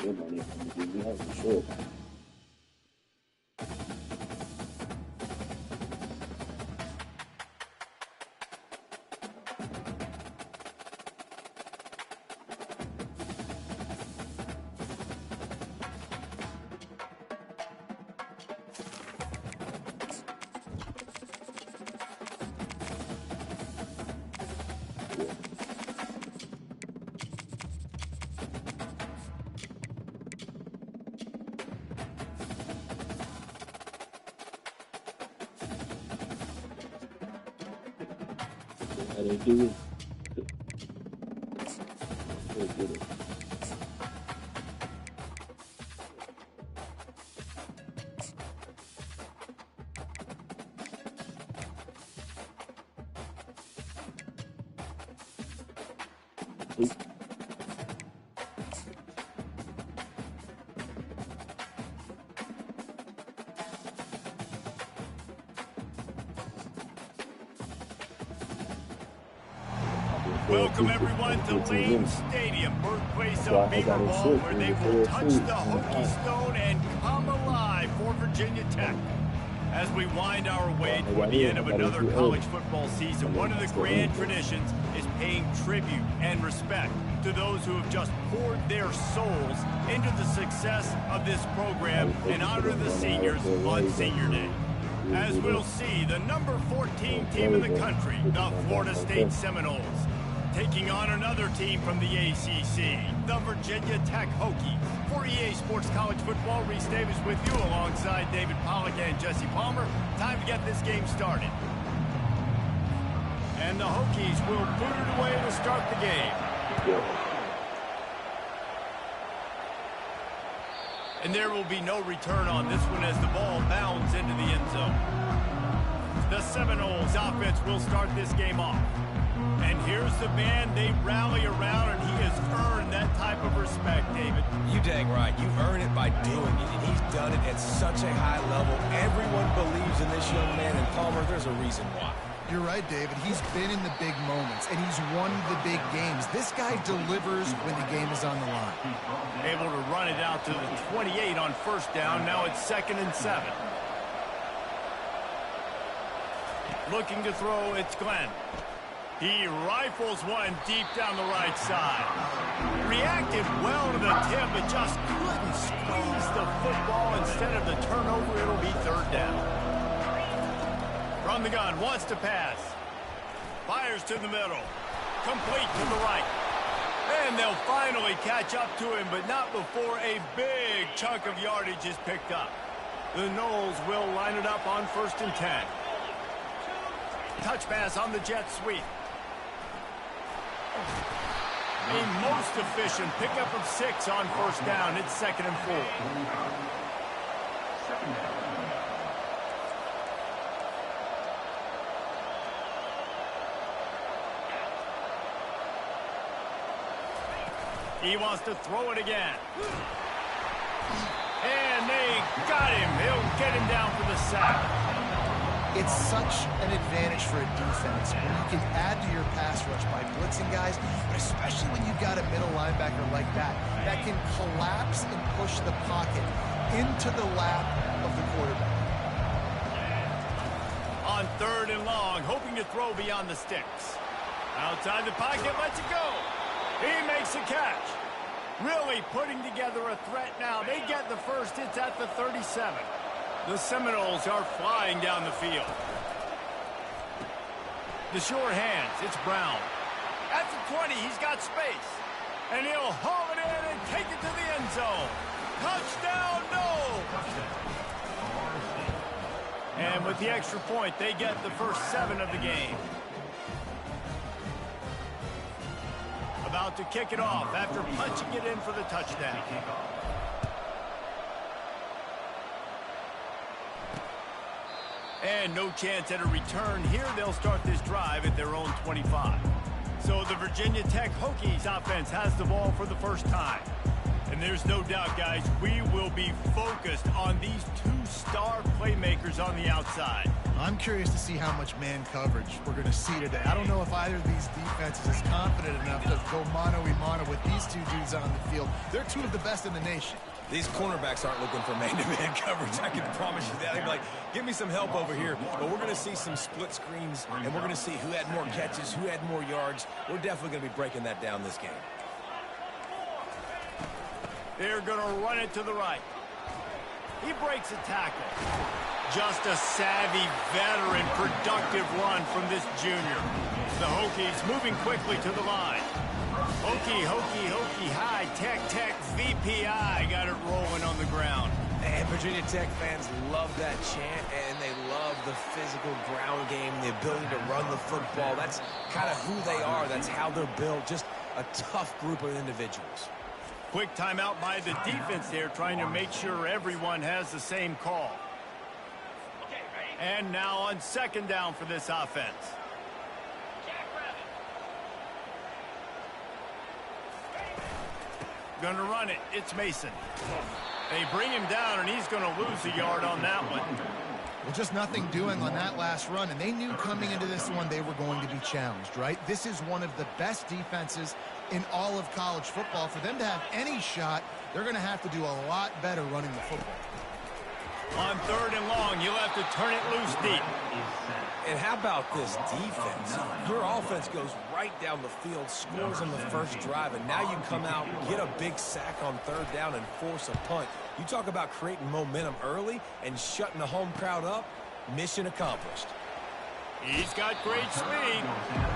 good money on the game. Yeah, for sure. How they do it. They did it. Welcome everyone to Lane Stadium, birthplace of Beaver Ball, where they will touch the Hokie Stone and come alive for Virginia Tech. As we wind our way toward the end of another college football season, one of the grand traditions is paying tribute and respect to those who have just poured their souls into the success of this program and honor the seniors on Senior Day. As we'll see, the number 14 team in the country, the Florida State Seminoles, taking on another team from the ACC, the Virginia Tech Hokies. For EA Sports College Football, Reese Davis with you alongside David Pollack and Jesse Palmer. Time to get this game started. And the Hokies will boot it away to start the game. And there will be no return on this one as the ball bounds into the end zone. The Seminoles offense will start this game off. And here's the man they rally around, and he has earned that type of respect, David. You dang right. You've earned it by doing it, and he's done it at such a high level. Everyone believes in this young man, and Palmer, there's a reason why. You're right, David. He's been in the big moments, and he's won the big games. This guy delivers when the game is on the line. Able to run it out to the 28 on first down. Now it's 2nd and 7. Looking to throw, it's Glenn. He rifles one deep down the right side. Reacted well to the tip, but just couldn't squeeze the football. Instead of the turnover, it'll be 3rd down. From the gun, wants to pass. Fires to the middle. Complete to the right. And they'll finally catch up to him, but not before a big chunk of yardage is picked up. The Noles will line it up on 1st and 10. Touch pass on the jet sweep. A most efficient pickup of 6 on 1st down. It's 2nd and 4. He wants to throw it again. And they got him. He'll get him down for the sack. It's such an advantage for a defense when you can add to your pass rush by blitzing guys, but especially when you've got a middle linebacker like that can collapse and push the pocket into the lap of the quarterback. On 3rd and long, hoping to throw beyond the sticks. Outside the pocket, lets it go. He makes a catch. Really putting together a threat now. They get the first. It's at the 37. The Seminoles are flying down the field. The short hands, it's Brown. At the 20, he's got space. And he'll haul it in and take it to the end zone. Touchdown, no! And with the extra point, they get the first 7 of the game. About to kick it off after punching it in for the touchdown. And no chance at a return here. They'll start this drive at their own 25. So the Virginia Tech Hokies offense has the ball for the first time. And there's no doubt, guys, we will be focused on these 2 star playmakers on the outside. I'm curious to see how much man coverage we're going to see today. I don't know if either of these defenses is confident enough to go mano-a-mano with put these two dudes on the field. They're two of the best in the nation. These cornerbacks aren't looking for man-to-man coverage. I can promise you that. They'd be like, give me some help over here. But we're going to see some split screens, and we're going to see who had more catches, who had more yards. We're definitely going to be breaking that down this game. They're going to run it to the right. He breaks a tackle. Just a savvy, veteran, productive run from this junior. The Hokies moving quickly to the line. Hokie, high, tech, VPI got it rolling on the ground. And Virginia Tech fans love that chant, and they love the physical ground game, the ability to run the football. That's kind of who they are. That's how they're built. Just a tough group of individuals. Quick timeout by the defense there, trying to make sure everyone has the same call. And now on second down for this offense. Gonna run it. It's Mason. They bring him down, and he's going to lose a yard on that one. Well, just nothing doing on that last run, and they knew coming into this one they were going to be challenged, right? This is one of the best defenses in all of college football. For them to have any shot, they're going to have to do a lot better running the football. On third and long, you'll have to turn it loose deep. And how about this defense? Your offense goes right down the field, scores on the first drive, and now you come out, get a big sack on third down, and force a punt. You talk about creating momentum early and shutting the home crowd up. Mission accomplished. He's got great speed.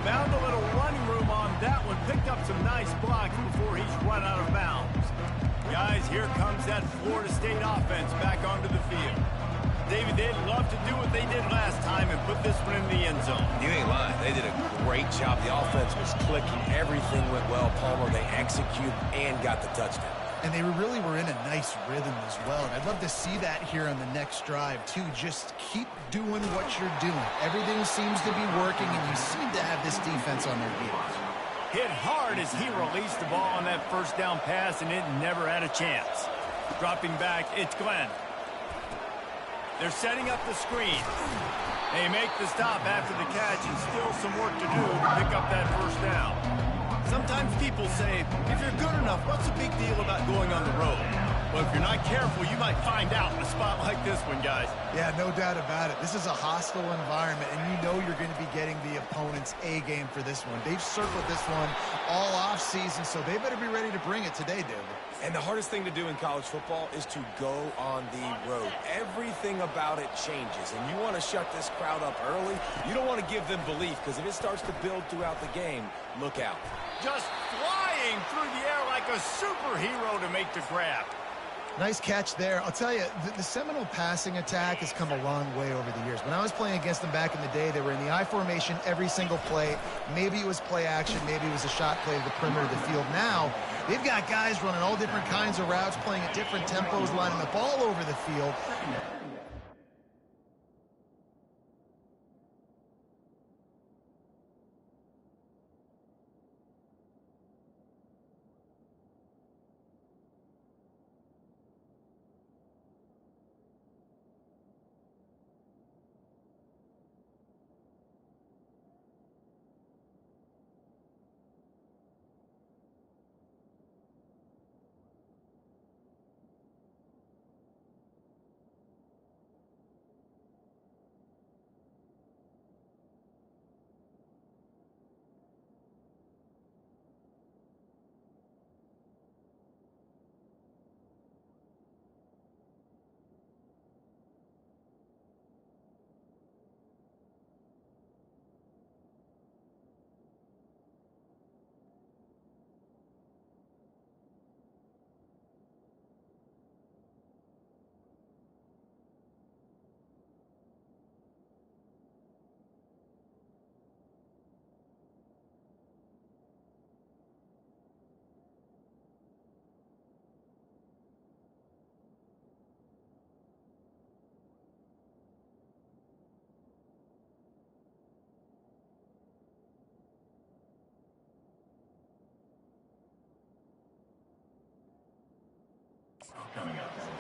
Found a little running room on that one. Picked up some nice blocks before he's run out of bounds. Guys, here comes that Florida State offense back onto the field. David, they'd love to do what they did last time and put this one in the end zone. You ain't lying. They did a great job. The offense was clicking. Everything went well, Palmer. They executed and got the touchdown. And they really were in a nice rhythm as well. And I'd love to see that here on the next drive, too. Just keep doing what you're doing. Everything seems to be working, and you seem to have this defense on their heels. Hit hard as he released the ball on that first down pass, and it never had a chance. Dropping back, it's Glenn. They're setting up the screen. They make the stop after the catch, and still some work to do to pick up that first down. Sometimes people say, if you're good enough, what's the big deal about going on the road? Well, if you're not careful, you might find out in a spot like this one, guys. Yeah, no doubt about it. This is a hostile environment, and you know you're going to be getting the opponent's A-game for this one. They've circled this one all off-season, so they better be ready to bring it today, David. And the hardest thing to do in college football is to go on the road. Everything about it changes, and you want to shut this crowd up early. You don't want to give them belief, because if it starts to build throughout the game, look out. Just flying through the air like a superhero to make the grab. Nice catch there. I'll tell you, the Seminole passing attack has come a long way over the years. When I was playing against them back in the day, they were in the I formation every single play. Maybe it was play action. Maybe it was a shot play to the perimeter of the field. Now, they've got guys running all different kinds of routes, playing at different tempos, lining up all over the field.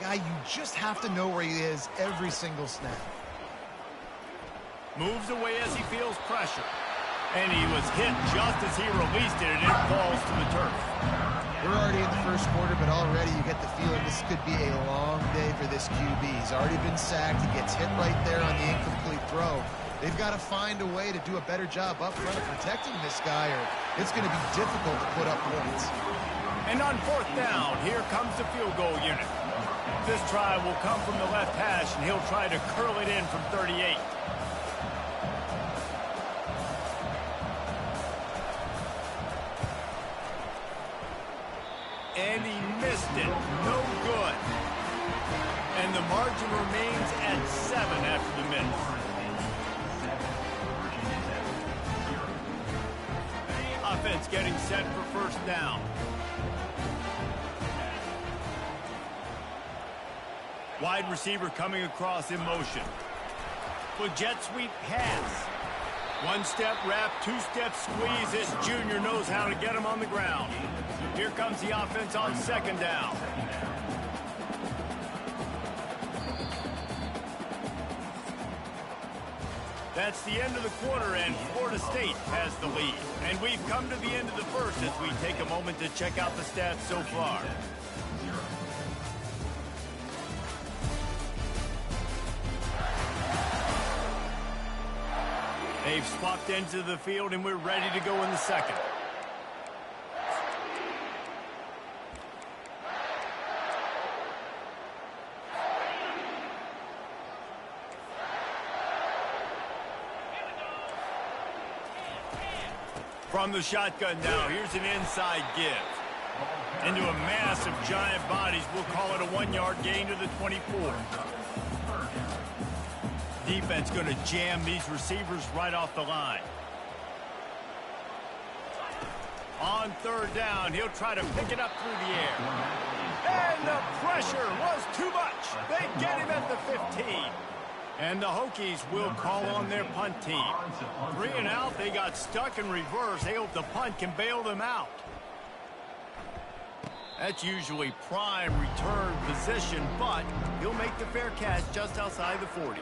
Guy, you just have to know where he is every single snap. Moves away as he feels pressure. And he was hit just as he released it, and it falls to the turf. early in the first quarter, but already you get the feeling this could be a long day for this QB. He's already been sacked. He gets hit right there on the incomplete throw. They've got to find a way to do a better job up front of protecting this guy, or it's going to be difficult to put up points. And on fourth down, here comes the field goal unit. This try will come from the left hash, and he'll try to curl it in from 38. And he missed it. No good. And the margin remains at 7 after the miss. Offense getting set for first down. Wide receiver coming across in motion. With jet sweep pass. One step wrap, two step squeeze. This junior knows how to get him on the ground. Here comes the offense on second down. That's the end of the quarter, and Florida State has the lead. And we've come to the end of the first as we take a moment to check out the stats so far. They've swapped ends of the field, and we're ready to go in the second. From the shotgun now, here's an inside give. Into a mass of giant bodies, we'll call it a 1-yard gain to the 24. Defense going to jam these receivers right off the line. On third down, he'll try to pick it up through the air. And the pressure was too much. They get him at the 15. And the Hokies will call on their punt team. 3 and out, they got stuck in reverse. They hope the punt can bail them out. That's usually prime return position, but he'll make the fair catch just outside the 40.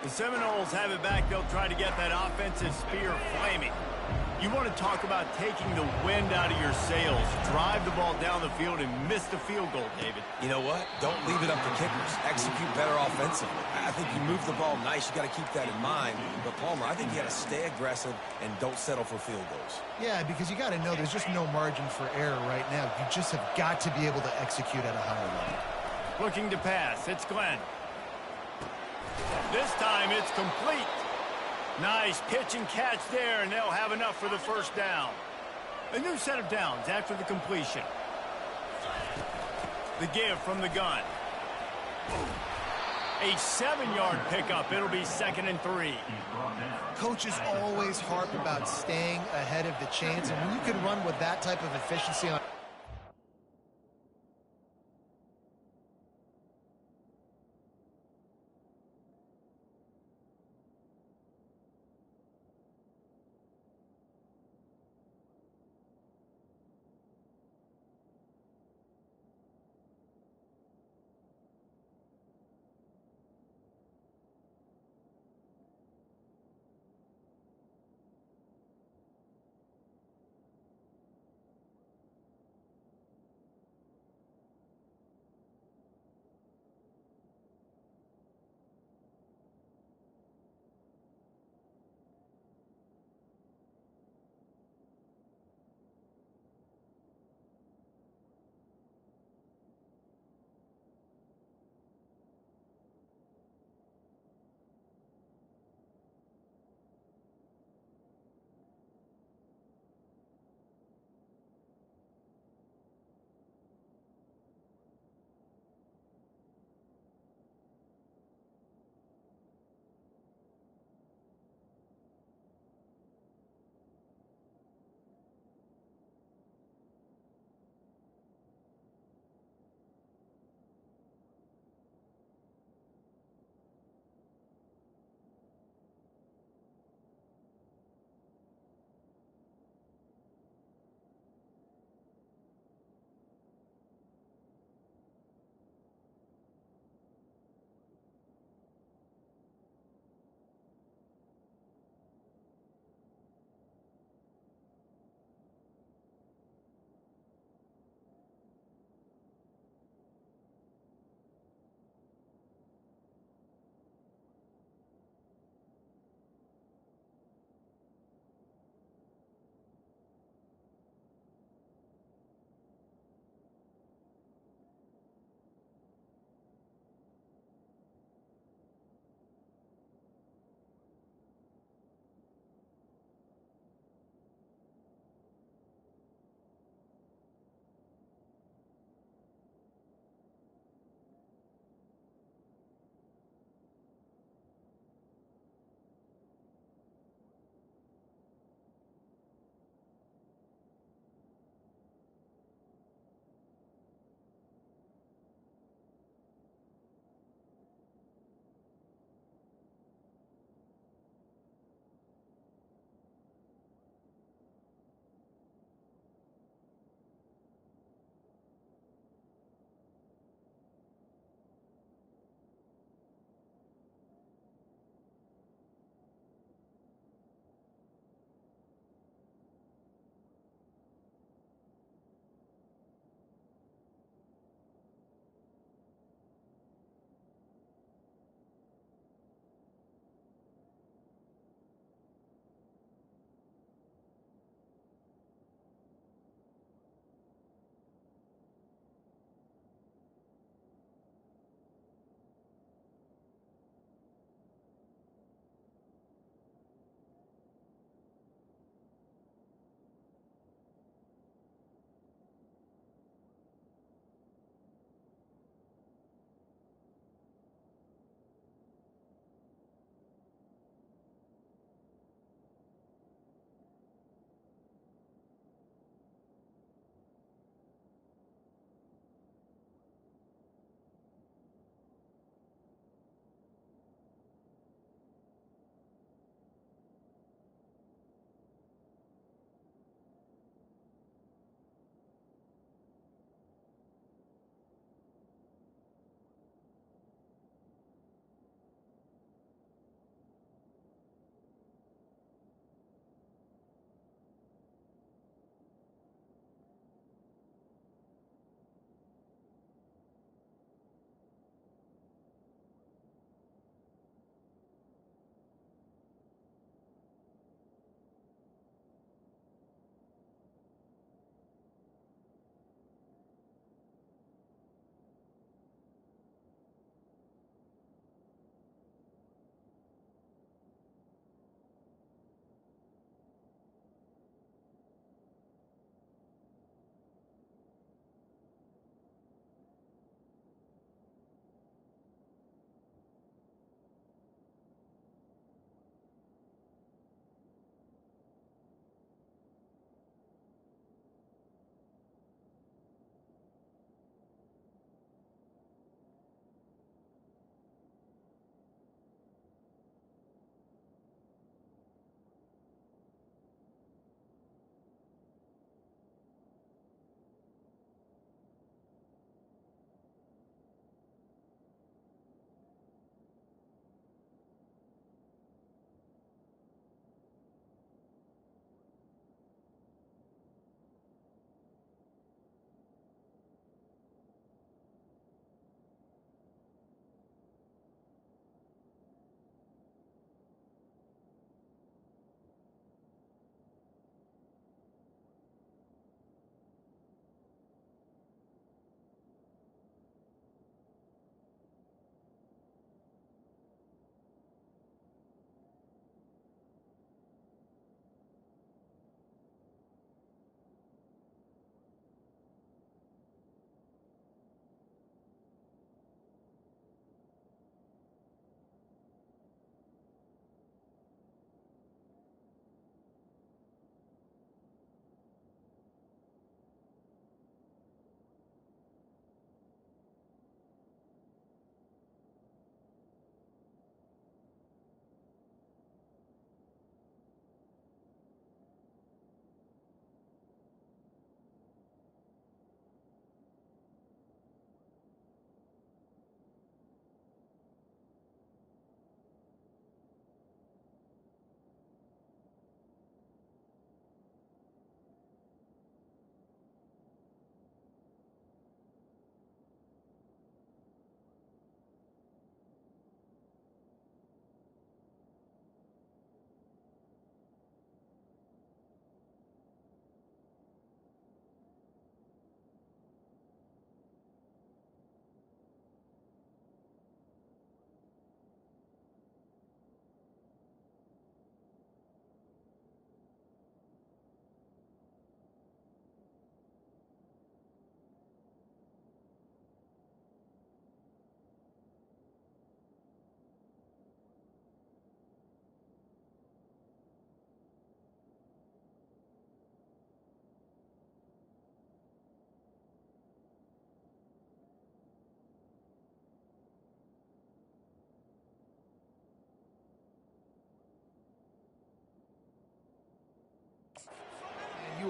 The Seminoles have it back. They'll try to get that offensive spear flaming. You want to talk about taking the wind out of your sails. Drive the ball down the field and miss the field goal, David. You know what? Don't leave it up to kickers. Execute better offensively. I think you move the ball nice. You got to keep that in mind. But, Palmer, I think you got to stay aggressive and don't settle for field goals. Yeah, because you got to know there's just no margin for error right now. You just have got to be able to execute at a higher level. Looking to pass. It's Glenn. This time it's complete. Nice pitch and catch there, and they'll have enough for the first down. A new set of downs after the completion. The give from the gun. A 7-yard pickup. It'll be 2nd and 3. Coaches always harp about staying ahead of the chains, and when you can run with that type of efficiency on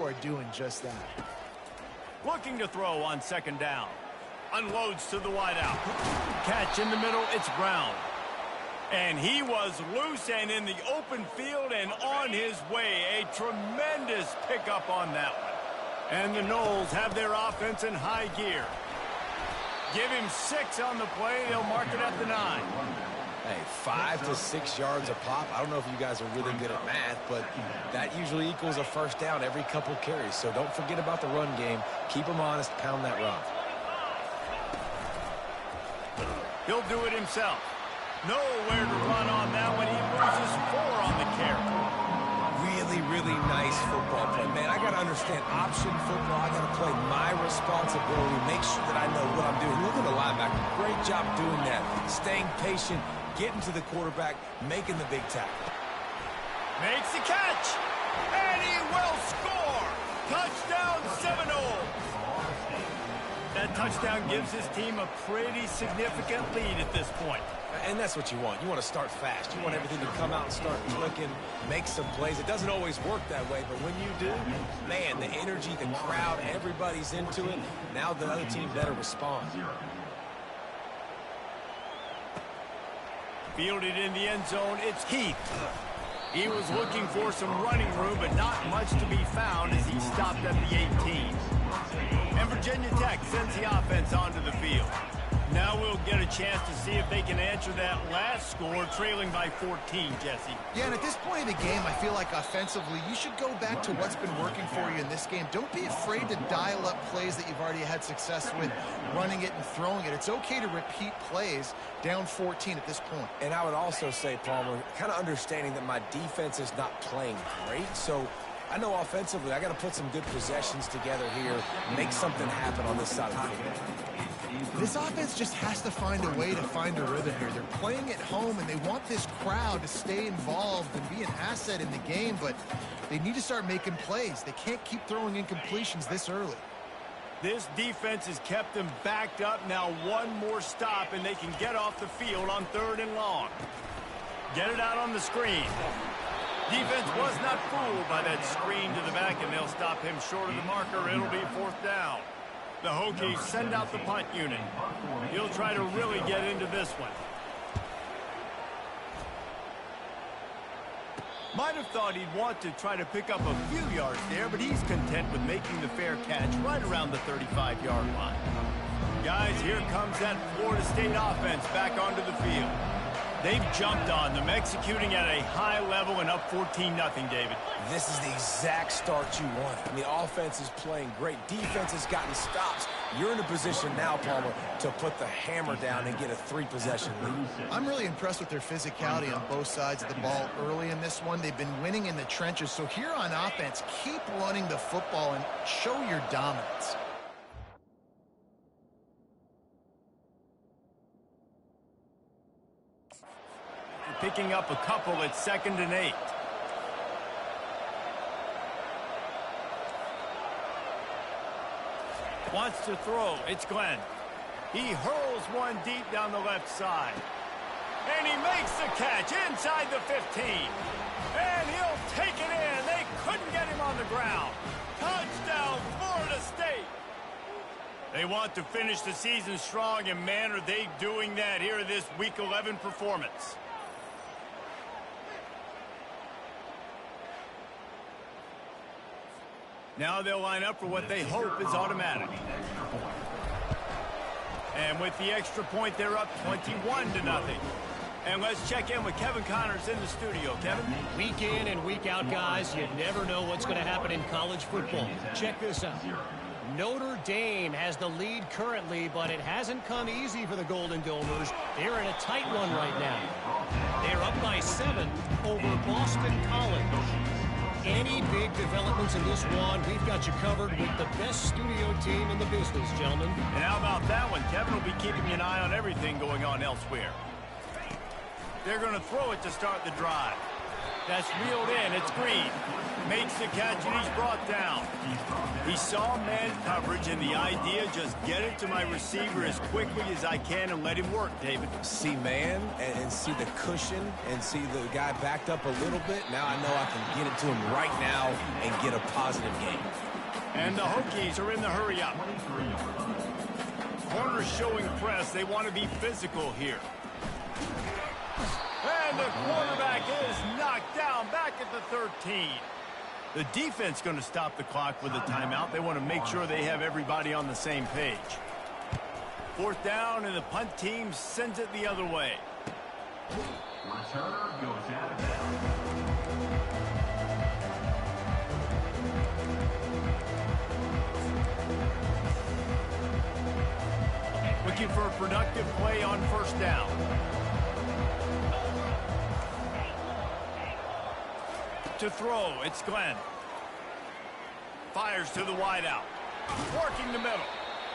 are doing just that. Looking to throw on second down. Unloads to the wideout. Catch in the middle, it's Brown. And he was loose and in the open field and on his way. A tremendous pickup on that one. And the Noles have their offense in high gear. Give him 6 on the play. They'll mark it at the 9. Hey, 5 to 6 yards a pop. I don't know if you guys are really good at math, but that usually equals a first down every couple carries. So don't forget about the run game. Keep them honest. Pound that rock. He'll do it himself. Nowhere to run on that one. He loses 4 on the carry. Really nice football play. Man, I got to understand option football. I got to play my responsibility, make sure that I know what I'm doing. Look at the linebacker. Great job doing that. Staying patient, getting to the quarterback, making the big tackle. Makes the catch. And he will score. Touchdown Seminoles. That touchdown gives his team a pretty significant lead at this point. And that's what you want. You want to start fast. You want everything to come out and start clicking, make some plays. It doesn't always work that way, but when you do, man, the energy, the crowd, everybody's into it. Now the other team better respond. Fielded in the end zone, it's Heath. He was looking for some running room, but not much to be found as he stopped at the 18. And Virginia Tech sends the offense onto the field. Now we'll get a chance to see if they can answer that last score, trailing by 14, Jesse. Yeah, and at this point in the game, I feel like offensively, you should go back to what's been working for you in this game. Don't be afraid to dial up plays that you've already had success with, running it and throwing it. It's okay to repeat plays down 14 at this point. And I would also say, Palmer, kind of understanding that my defense is not playing great, so I know offensively I got to put some good possessions together here, make something happen on this side of the field. This offense just has to find a way to find a rhythm here. They're playing at home, and they want this crowd to stay involved and be an asset in the game, but they need to start making plays. They can't keep throwing incompletions this early. This defense has kept them backed up. Now one more stop, and they can get off the field on 3rd and long. Get it out on the screen. Defense was not fooled by that screen to the back, and they'll stop him short of the marker. It'll be 4th down. The Hokies send out the punt unit. He'll try to really get into this one. Might have thought he'd want to try to pick up a few yards there, but he's content with making the fair catch right around the 35-yard line. Guys, here comes that Florida State offense back onto the field. They've jumped on them, executing at a high level and up 14-0, David. This is the exact start you want. I mean, offense is playing great. Defense has gotten stops. You're in a position now, Palmer, to put the hammer down and get a 3-possession lead. I'm really impressed with their physicality on both sides of the ball early in this one. They've been winning in the trenches. So here on offense, keep running the football and show your dominance. Picking up a couple at 2nd and 8. Wants to throw. It's Glenn. He hurls one deep down the left side. And he makes the catch inside the 15. And he'll take it in. They couldn't get him on the ground. Touchdown, Florida State. They want to finish the season strong, and man, are they doing that here in this Week 11 performance. Now they'll line up for what they hope is automatic. And with the extra point, they're up 21-0. And let's check in with Kevin Connors in the studio. Kevin? Week in and week out, guys, you never know what's going to happen in college football. Check this out. Notre Dame has the lead currently, but it hasn't come easy for the Golden Domers. They're in a tight one right now. They're up by 7 over Boston College. Any big developments in this one, we've got you covered with the best studio team in the business, gentlemen. And how about that one? Kevin will be keeping an eye on everything going on elsewhere. They're going to throw it to start the drive. That's reeled in. It's Green. Makes the catch, and he's brought down. He saw man coverage, and the idea, just get it to my receiver as quickly as I can and let him work, David. See man and see the cushion and see the guy backed up a little bit. Now I know I can get it to him right now and get a positive gain. And the Hokies are in the hurry up. Corners showing press. They want to be physical here. And the quarterback is knocked down back at the 13. The defense going to stop the clock with a timeout. They want to make sure they have everybody on the same page. 4th down, and the punt team sends it the other way. Returner goes out of bounds. Looking for a productive play on 1st down. To throw, it's Glenn. Fires to the wideout. Working the middle.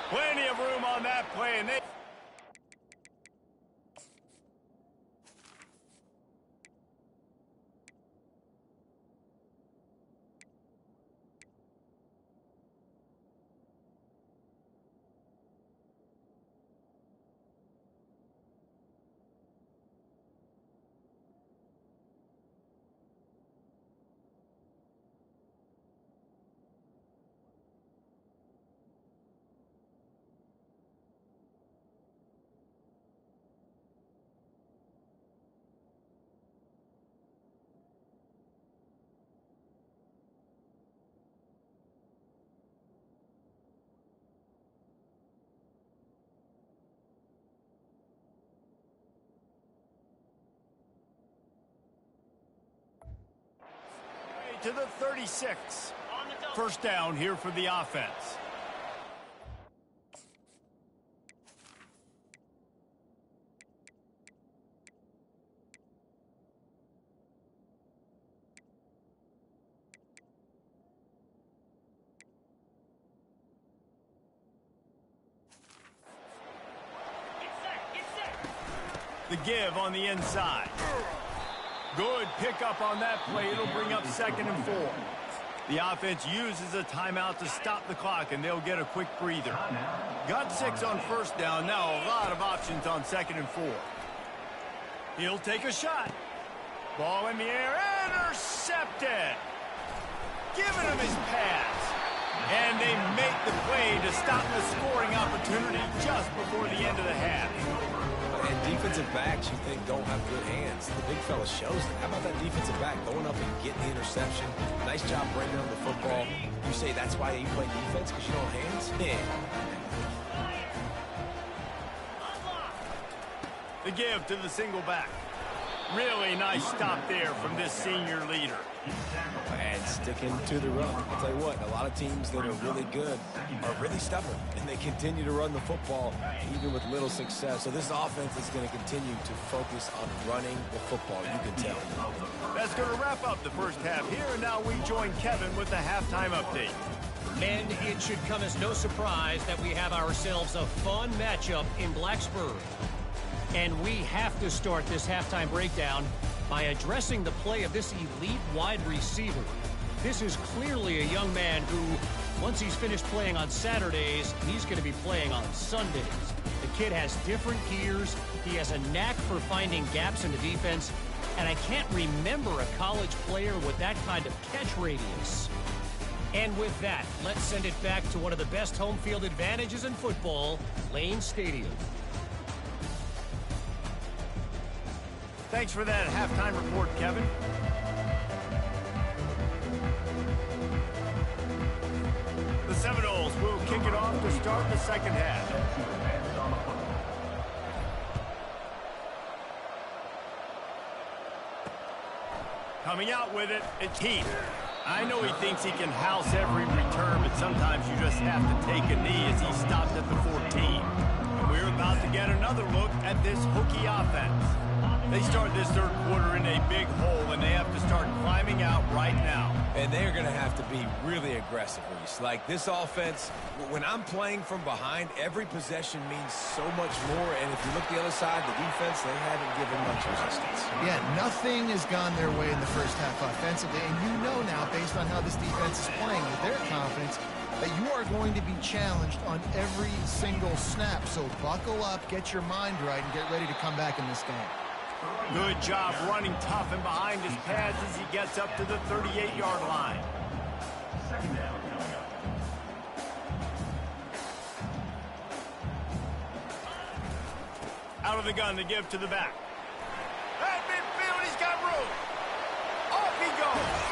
Plenty of room on that play, and they... to the 36. 1st down here for the offense. The give on the inside. Good pickup on that play. It'll bring up 2nd and 4. The offense uses a timeout to stop the clock, and they'll get a quick breather. Got 6 on 1st down. Now a lot of options on 2nd and 4. He'll take a shot. Ball in the air. Intercepted. Giving him his pass. And they make the play to stop the scoring opportunity just before the end of the half. And defensive backs you think don't have good hands. The big fella shows it. How about that defensive back going up and getting the interception? Nice job bringing on the football. You say that's why you play defense, because you don't have hands? Yeah. The give to the single back. Really nice stop there from this senior leader. And sticking to the run. I'll tell you what, a lot of teams that are really good are really stubborn, and they continue to run the football even with little success. So this offense is going to continue to focus on running the football, you can tell. That's going to wrap up the 1st half here, and now we join Kevin with the halftime update. And it should come as no surprise that we have ourselves a fun matchup in Blacksburg. And we have to start this halftime breakdown by addressing the play of this elite wide receiver. This is clearly a young man who, once he's finished playing on Saturdays, he's going to be playing on Sundays. The kid has different gears. He has a knack for finding gaps in the defense. And I can't remember a college player with that kind of catch radius. And with that, let's send it back to one of the best home field advantages in football, Lane Stadium. Thanks for that halftime report, Kevin. The Seminoles will kick it off to start the 2nd half. Coming out with it, it's Heath. I know he thinks he can house every return, but sometimes you just have to take a knee as he stopped at the 14. And we're about to get another look at this Hokie offense. They start this third quarter in a big hole, and they have to start climbing out right now. And they're going to have to be really aggressive, Reese. Like, this offense, when I'm playing from behind, every possession means so much more. And if you look the other side, the defense, they haven't given much resistance. Yeah, nothing has gone their way in the first half offensively. And you know now, based on how this defense is playing with their confidence, that you are going to be challenged on every single snap. So buckle up, get your mind right, and get ready to come back in this game. Good job running tough and behind his pads as he gets up to the 38-yard line. Out of the gun to give to the back. At midfield, he's got room. Off he goes.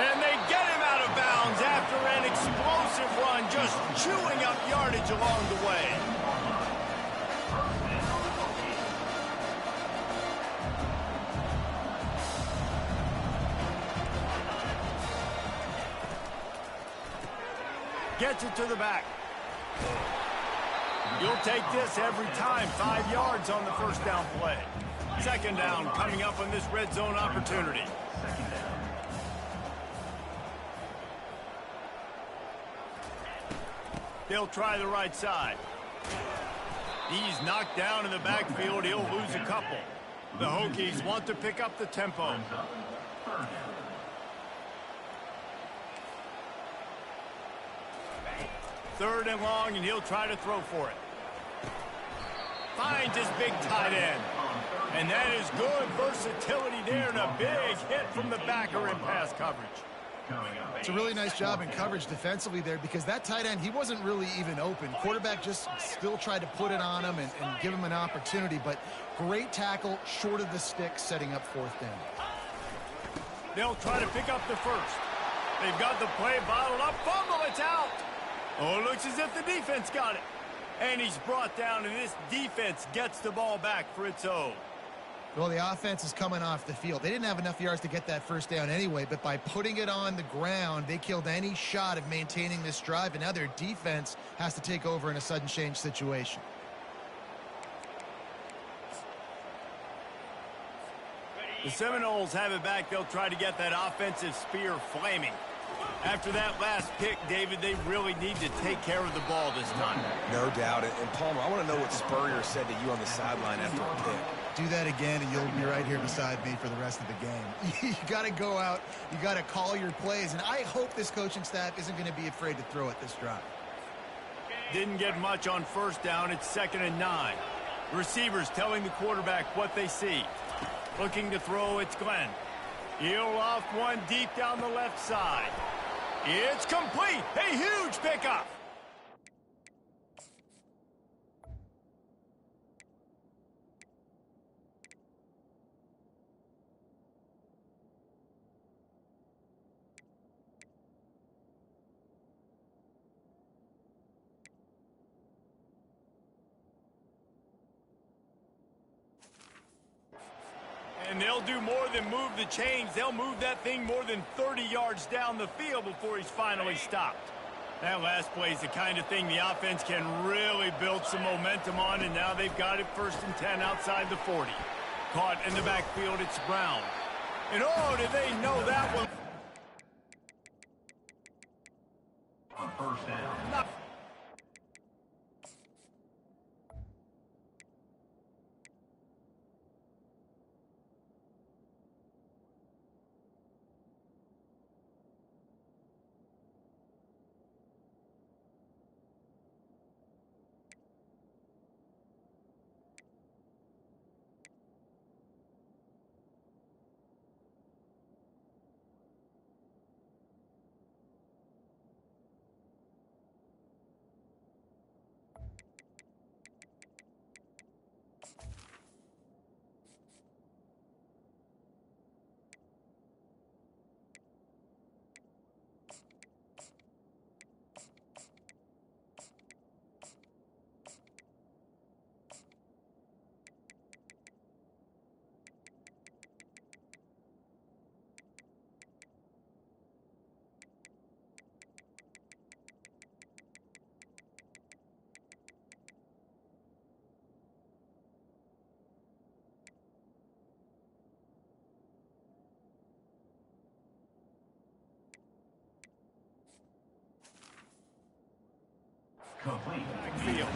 And they get him out of bounds after an explosive run, just chewing up yardage along the way. Gets it to the back. You'll take this every time. 5 yards on the first down play. Second down coming up on this red zone opportunity. They'll try the right side. He's knocked down in the backfield. He'll lose a couple. The Hokies want to pick up the tempo. Third and long, and he'll try to throw for it. Finds his big tight end. And that is good versatility there and a big hit from the backer in pass coverage. It's a really nice job in coverage defensively there because that tight end, he wasn't really even open. Quarterback just still tried to put it on him and give him an opportunity, but great tackle short of the stick setting up fourth down. They'll try to pick up the first. They've got the play bottled up. Fumble, it's out. Oh, it looks as if the defense got it. And he's brought down, and this defense gets the ball back for its own. Well, the offense is coming off the field. They didn't have enough yards to get that first down anyway, but by putting it on the ground, they killed any shot of maintaining this drive, and now their defense has to take over in a sudden change situation. The Seminoles have it back. They'll try to get that offensive spear flaming. After that last pick, David, they really need to take care of the ball this time. No doubt. And Palmer, I want to know what Spurrier said to you on the sideline after a pick. Do that again, and you'll be right here beside me for the rest of the game. You got to go out. You got to call your plays, and I hope this coaching staff isn't going to be afraid to throw it this drive. Didn't get much on first down. It's 2nd and 9. Receivers telling the quarterback what they see. Looking to throw, it's Glenn. He'll off one deep down the left side. It's complete. A huge pickup. And they'll do more than move the chains. They'll move that thing more than 30 yards down the field before he's finally stopped. That last play is the kind of thing the offense can really build some momentum on, and now they've got it 1st and 10 outside the 40. Caught in the backfield, it's Brown. And oh, did they know that one? On first down. Field.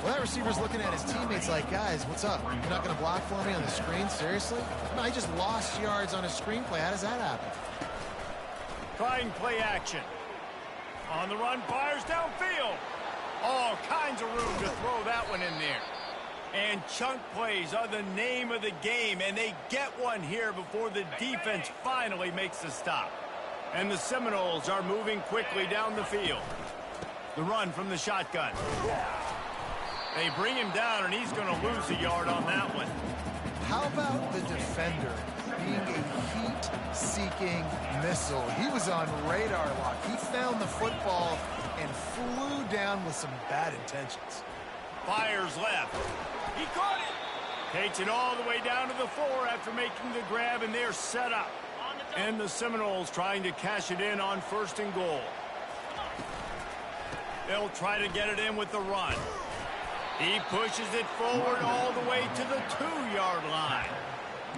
Well, that receiver's looking at his teammates like, guys, what's up? You're not going to block for me on the screen? Seriously? No, he just lost yards on a screenplay. How does that happen? Trying play action. On the run, fires downfield. All kinds of room to throw that one in there. And chunk plays are the name of the game, and they get one here before the defense finally makes a stop. And the Seminoles are moving quickly down the field. The run from the shotgun. They bring him down, and he's going to lose a yard on that one. How about the defender being a heat-seeking missile? He was on radar lock. He found the football and flew down with some bad intentions. Fires left. He caught it. Takes it all the way down to the 4 after making the grab, and they're set up. And the Seminoles trying to cash it in on 1st and goal. They'll try to get it in with the run. He pushes it forward all the way to the 2-yard line.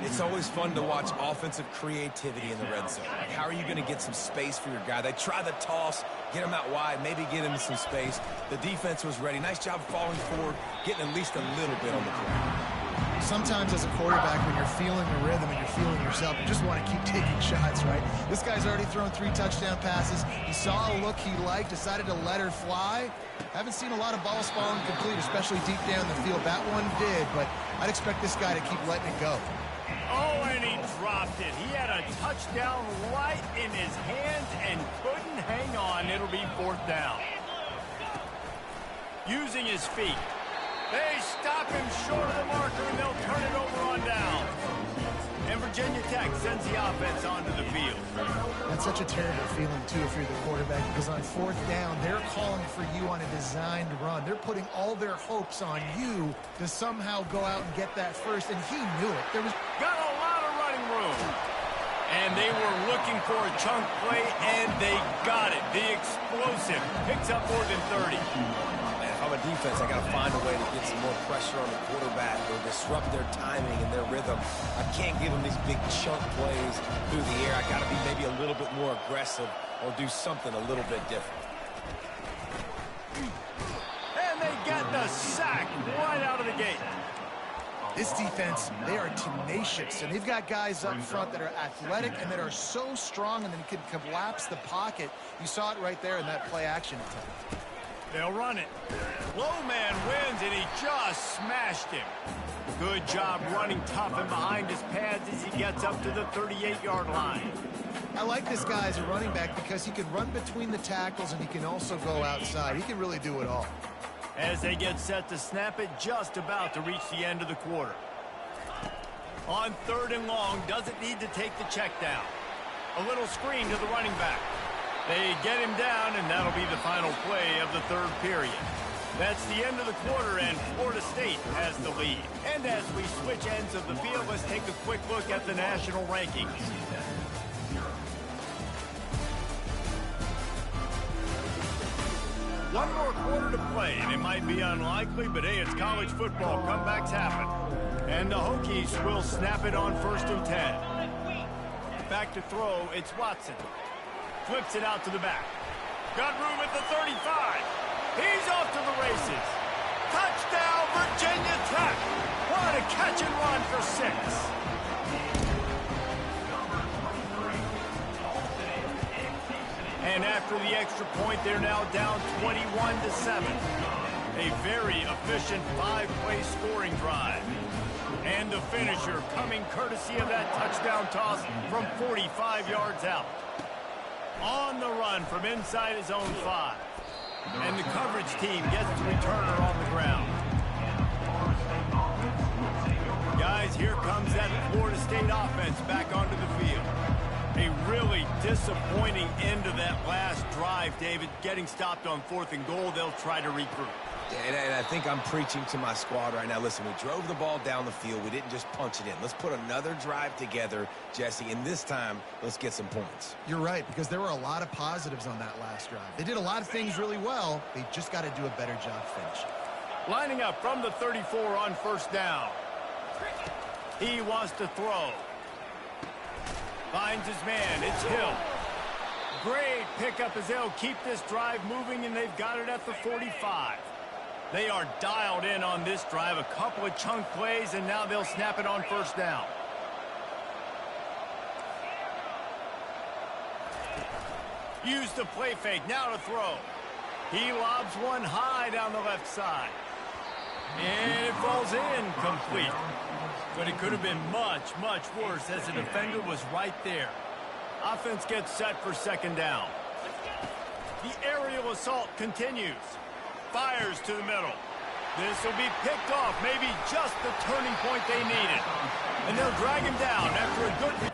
It's always fun to watch offensive creativity in the red zone. Like, how are you going to get some space for your guy? They try the toss, get him out wide, maybe get him some space. The defense was ready. Nice job falling forward, getting at least a little bit on the play. Sometimes as a quarterback, when you're feeling the rhythm and you're feeling yourself, you just want to keep taking shots, right? This guy's already thrown 3 touchdown passes. He saw a look he liked, decided to let her fly. Haven't seen a lot of balls falling complete, especially deep down the field. That one did, but I'd expect this guy to keep letting it go. Oh, and he dropped it. He had a touchdown right in his hands and couldn't hang on. It'll be 4th down. Using his feet. They stop him short of the marker, and they'll turn it over on down. And Virginia Tech sends the offense onto the field. That's such a terrible feeling, too, if you're the quarterback, because on 4th down, they're calling for you on a designed run. They're putting all their hopes on you to somehow go out and get that first, and he knew it. There was got a lot of running room. And they were looking for a chunk play, and they got it. The explosive picks up more than 30. If I'm a defense, I got to find a way to get some more pressure on the quarterback or disrupt their timing and their rhythm. I can't give them these big chunk plays through the air. I got to be maybe a little bit more aggressive or do something a little bit different. And they get the sack right out of the gate. This defense, they are tenacious, and they've got guys up front that are athletic and that are so strong and then can collapse the pocket. You saw it right there in that play action attempt. They'll run it. Low man wins, and he just smashed him. Good job running tough and behind his pads as he gets up to the 38-yard line. I like this guy as a running back because he can run between the tackles and he can also go outside. He can really do it all. As they get set to snap it, just about to reach the end of the quarter. On 3rd and long, doesn't need to take the check down. A little screen to the running back. They get him down, and that'll be the final play of the 3rd period. That's the end of the quarter, and Florida State has the lead. And as we switch ends of the field, let's take a quick look at the national rankings. One more quarter to play, and it might be unlikely, but hey, it's college football. Comebacks happen. And the Hokies will snap it on 1st and 10. Back to throw, it's Watson. Flips it out to the back. Got room at the 35. He's off to the races. Touchdown, Virginia Tech. What a catch and run for 6. And after the extra point, they're now down 21-7. A very efficient 5-play scoring drive. And the finisher coming courtesy of that touchdown toss from 45 yards out. On the run from inside his own 5. And the coverage team gets the returner on the ground. Guys, here comes that Florida State offense back onto the field. A really disappointing end to that last drive, David. Getting stopped on 4th and goal, they'll try to regroup. And I think I'm preaching to my squad right now. Listen, we drove the ball down the field. We didn't just punch it in. Let's put another drive together, Jesse, and this time, let's get some points. You're right, because there were a lot of positives on that last drive. They did a lot of things really well. They just got to do a better job finishing. Lining up from the 34 on 1st down. He wants to throw. Finds his man. It's Hill. Great pickup as they'll keep this drive moving, and they've got it at the 45. They are dialed in on this drive. A couple of chunk plays, and now they'll snap it on first down. Use the play fake. Now to throw. He lobs one high down the left side. And it falls in complete. But it could have been much, much worse as the defender was right there. Offense gets set for second down. The aerial assault continues. Fires to the middle. This will be picked off. Maybe just the turning point they needed. And they'll drag him down after a good...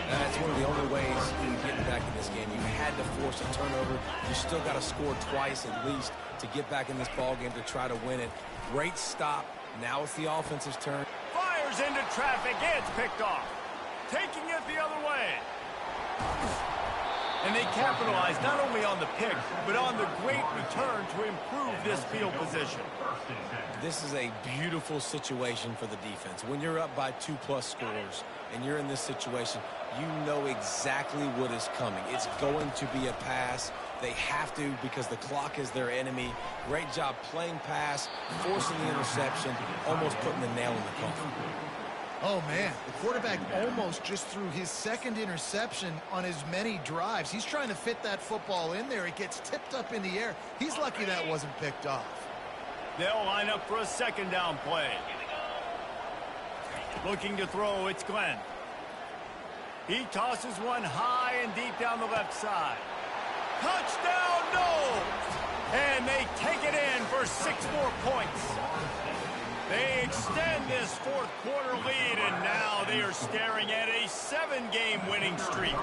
That's one of the only ways in getting back in this game. You had to force a turnover. You still got to score twice at least to get back in this ball game to try to win it. Great stop. Now it's the offense's turn. Fires into traffic. It's picked off. Taking it the other way. And they capitalize not only on the pick, but on the great return to improve this field position. This is a beautiful situation for the defense. When you're up by 2+ scores and you're in this situation, you know exactly what is coming. It's going to be a pass. They have to because the clock is their enemy. Great job playing pass, forcing the interception, almost putting the nail in the coffin. Oh, man, the quarterback almost just threw his second interception on as many drives. He's trying to fit that football in there. It gets tipped up in the air. He's lucky that wasn't picked off. They'll line up for a second down play. Looking to throw, it's Glenn. He tosses one high and deep down the left side. Touchdown, no! And they take it in for 6 more points. They extend this fourth quarter lead, and now they are staring at a 7-game winning streak.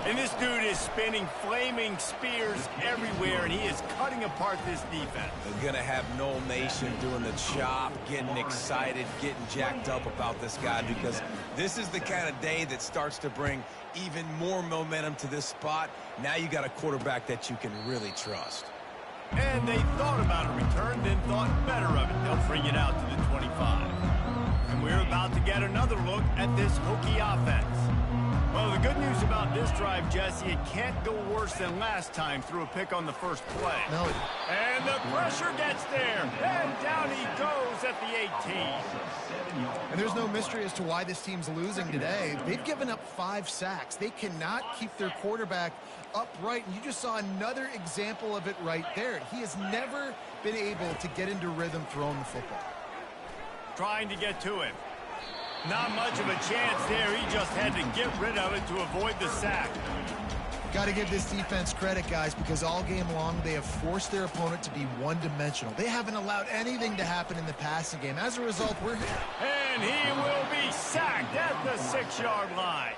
And this dude is spinning flaming spears everywhere, and he is cutting apart this defense. They're going to have Noel Nation doing the chop, getting excited, getting jacked up about this guy, because this is the kind of day that starts to bring even more momentum to this spot. Now you got a quarterback that you can really trust. And they thought about a return, then thought better of it. They'll bring it out to the 25. And we're about to get another look at this Hokie offense. Well, the good news about this drive, Jesse, it can't go worse than last time through a pick on the first play. No. And the pressure gets there. And down he goes at the 18. And there's no mystery as to why this team's losing today. They've given up 5 sacks. They cannot keep their quarterback upright, and you just saw another example of it right there. He has never been able to get into rhythm throwing the football. Trying to get to him. Not much of a chance there. He just had to get rid of it to avoid the sack. Got to give this defense credit, guys, because all game long they have forced their opponent to be one-dimensional. They haven't allowed anything to happen in the passing game. As a result, we're here. And he will be sacked at the 6-yard line.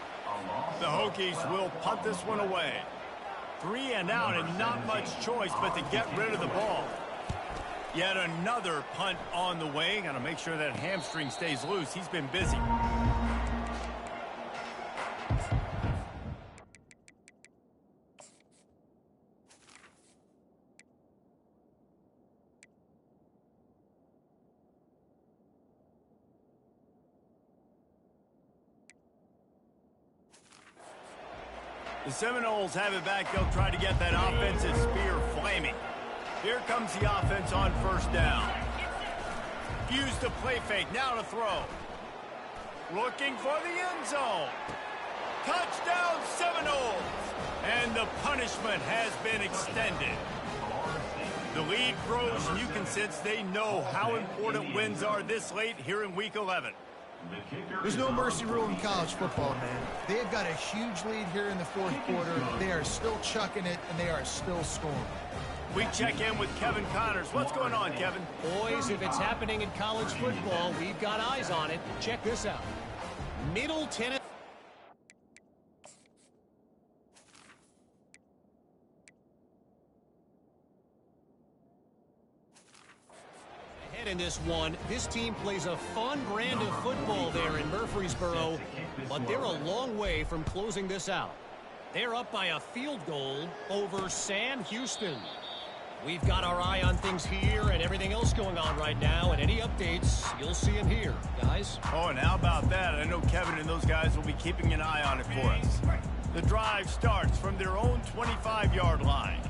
The Hokies will punt this one away. 3 and out, and not much choice but to get rid of the ball. Yet another punt on the way. Got to make sure that hamstring stays loose. He's been busy. The Seminoles have it back. They'll try to get that offensive spear flaming. Here comes the offense on first down. Use the play fake. Now to throw. Looking for the end zone. Touchdown Seminoles. And the punishment has been extended. The lead grows, and you can sense they know how important wins are this late here in Week 11. There's no mercy rule in college football, man. They've got a huge lead here in the fourth quarter. They are still chucking it, and they are still scoring. We check in with Kevin Connors. What's going on, Kevin? Boys, if it's happening in college football, we've got eyes on it. Check this out. Middle Tennessee. in this one. This team plays a fun brand of football there in Murfreesboro, but they're a long way from closing this out. They're up by a field goal over Sam Houston. We've got our eye on things here and everything else going on right now, and any updates, you'll see them here, guys. Oh, and how about that? I know Kevin and those guys will be keeping an eye on it for us. The drive starts from their own 25-yard line.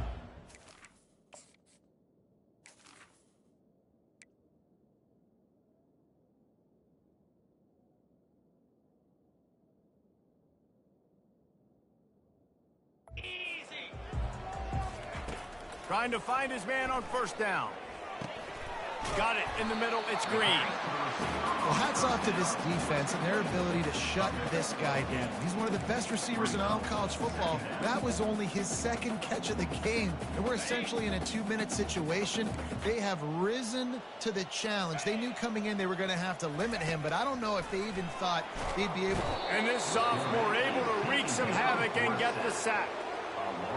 Trying to find his man on first down. Got it in the middle. It's Green. Well, hats off to this defense and their ability to shut this guy down. He's one of the best receivers in all of college football. That was only his second catch of the game, and we're essentially in a 2-minute situation. They have risen to the challenge. They knew coming in they were going to have to limit him, but I don't know if they even thought they'd be able to. And this sophomore able to wreak some havoc and get the sack.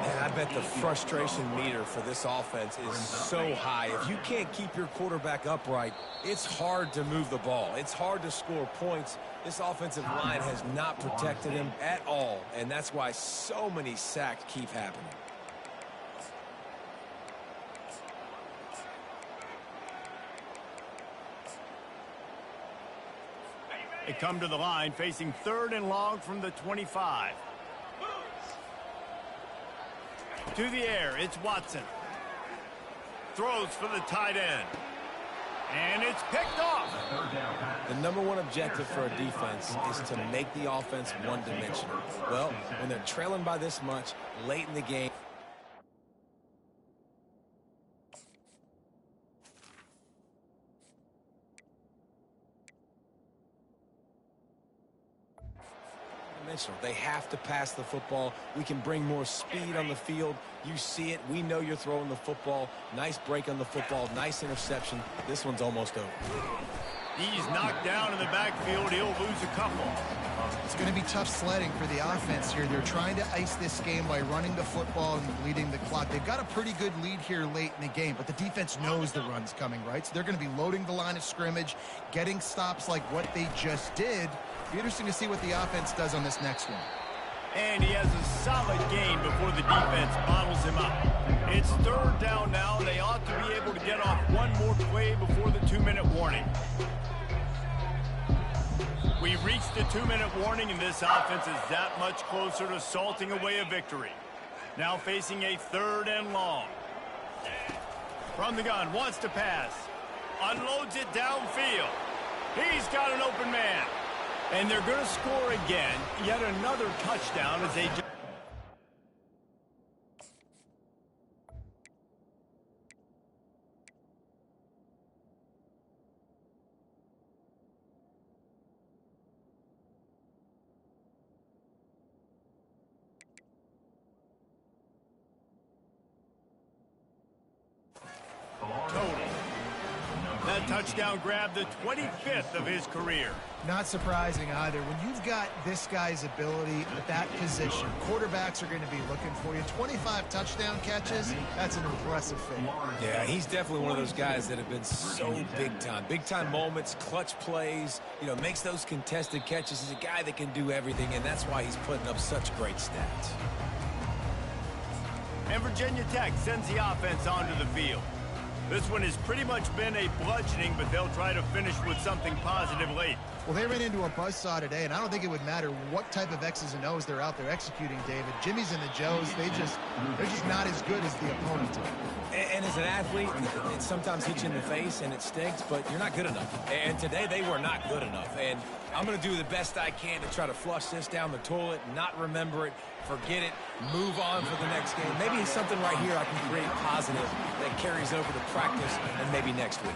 Man, I bet the frustration meter for this offense is so high. If you can't keep your quarterback upright, it's hard to move the ball. It's hard to score points. This offensive line has not protected him at all, and that's why so many sacks keep happening. They come to the line facing 3rd and long from the 25. To the air, it's Watson. Throws for the tight end. And it's picked off. The number one objective for a defense is to make the offense one-dimensional. Well, when they're trailing by this much late in the game, they have to pass the football. We can bring more speed on the field. You see it. We know you're throwing the football. Nice break on the football. Nice interception. This one's almost over. He's knocked down in the backfield. He'll lose a couple. It's going to be tough sledding for the offense here. They're trying to ice this game by running the football and bleeding the clock. They've got a pretty good lead here late in the game, but the defense knows the run's coming, right? So they're going to be loading the line of scrimmage, getting stops like what they just did. Be interesting to see what the offense does on this next one. And he has a solid gain before the defense bottles him up. It's 3rd down now. They ought to be able to get off one more play before the 2-minute warning. We reached the 2-minute warning, and this offense is that much closer to salting away a victory. Now facing a 3rd and long. From the gun, wants to pass. Unloads it downfield. He's got an open man. And they're going to score again. Yet another touchdown as they... Total. That touchdown grabbed the 25th of his career. Not surprising either. When you've got this guy's ability at that position, quarterbacks are going to be looking for you. 25 touchdown catches, that's an impressive feat. Yeah, he's definitely one of those guys that have been so big time. Big time moments, clutch plays, you know, makes those contested catches. He's a guy that can do everything, and that's why he's putting up such great stats. And Virginia Tech sends the offense onto the field. This one has pretty much been a bludgeoning, but they'll try to finish with something positive late. Well, they ran into a buzzsaw today, and I don't think it would matter what type of X's and O's they're out there executing, David. Jimmy's and the Joes, they're just not as good as the opponent. And as an athlete, it sometimes hits you in the face and it stinks, but you're not good enough. And today they were not good enough. And I'm going to do the best I can to try to flush this down the toilet, not remember it, forget it, move on for the next game. Maybe it's something right here I can create positive that carries over to practice and maybe next week.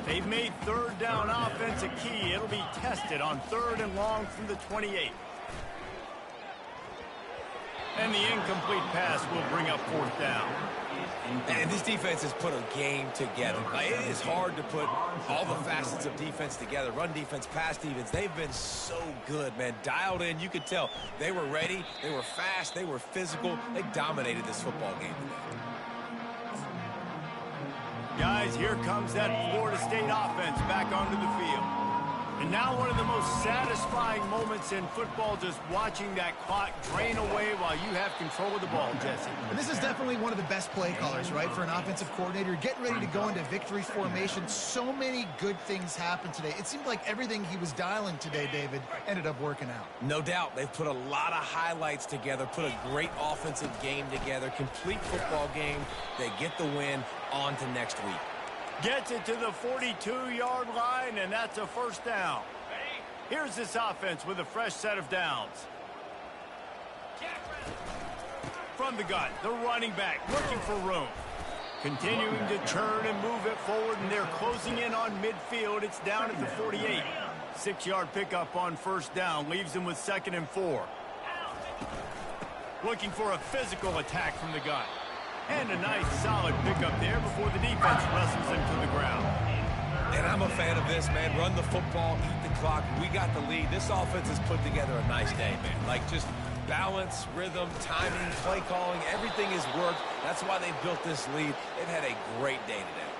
They've made 3rd down offense a key. It'll be tested on 3rd and long from the 28. And the incomplete pass will bring up 4th down. And this defense has put a game together. It is hard to put all the facets of defense together. Run defense, pass defense. They've been so good, man. Dialed in. You could tell they were ready. They were fast. They were physical. They dominated this football game today. Guys, here comes that Florida State offense back onto the field. And now one of the most satisfying moments in football, just watching that clock drain away while you have control of the ball, Jesse. And this is definitely one of the best play callers, right, for an offensive coordinator. Getting ready to go into victory formation. So many good things happened today. It seemed like everything he was dialing today, David, ended up working out. No doubt. They've put a lot of highlights together, put a great offensive game together, complete football game. They get the win. On to next week. Gets it to the 42-yard line, and that's a first down. Here's this offense with a fresh set of downs. From the gun, the running back looking for room. Continuing to turn and move it forward, and they're closing in on midfield. It's down at the 48. 6-yard pickup on first down leaves them with 2nd and 4. Looking for a physical attack from the gun. And a nice, solid pickup there before the defense wrestles him to the ground. And I'm a fan of this, man. Run the football, eat the clock. We got the lead. This offense has put together a nice day, man. Like, just balance, rhythm, timing, play calling, everything has worked. That's why they built this lead. They've had a great day today.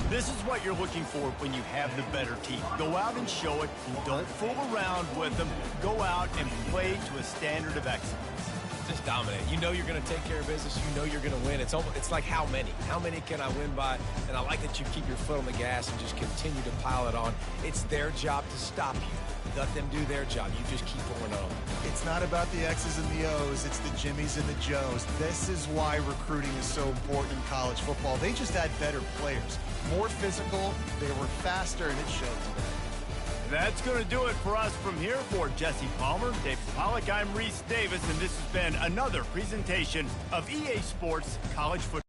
This is what you're looking for when you have the better team. Go out and show it. Don't fool around with them. Go out and play to a standard of excellence. Just dominate. You know you're going to take care of business. You know you're going to win. It's like how many? How many can I win by? And I like that you keep your foot on the gas and just continue to pile it on. It's their job to stop you. Let them do their job. You just keep going on. It's not about the X's and the O's. It's the Jimmies and the Joes. This is why recruiting is so important in college football. They just had better players. More physical. They were faster, and it showed today. That's going to do it for us from here. For Jesse Palmer, David Pollack, I'm Reese Davis, and this has been another presentation of EA Sports College Football.